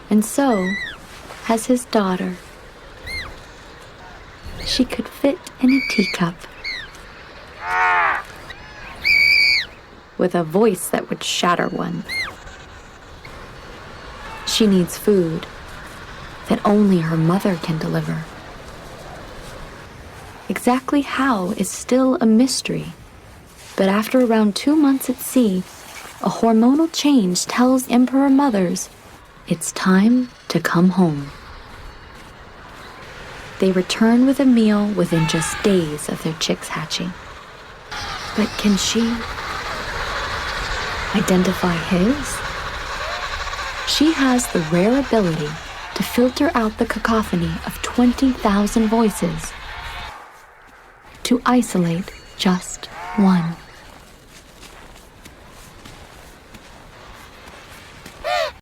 and so has his daughter. She could fit in a teacup, with a voice that would shatter one. She needs food that only her mother can deliver. Exactly how is still a mystery, but after around 2 months at sea, a hormonal change tells emperor mothers it's time to come home. They return with a meal within just days of their chicks hatching. But can she identify his? She has the rare ability to filter out the cacophony of 20,000 voices, to isolate just one.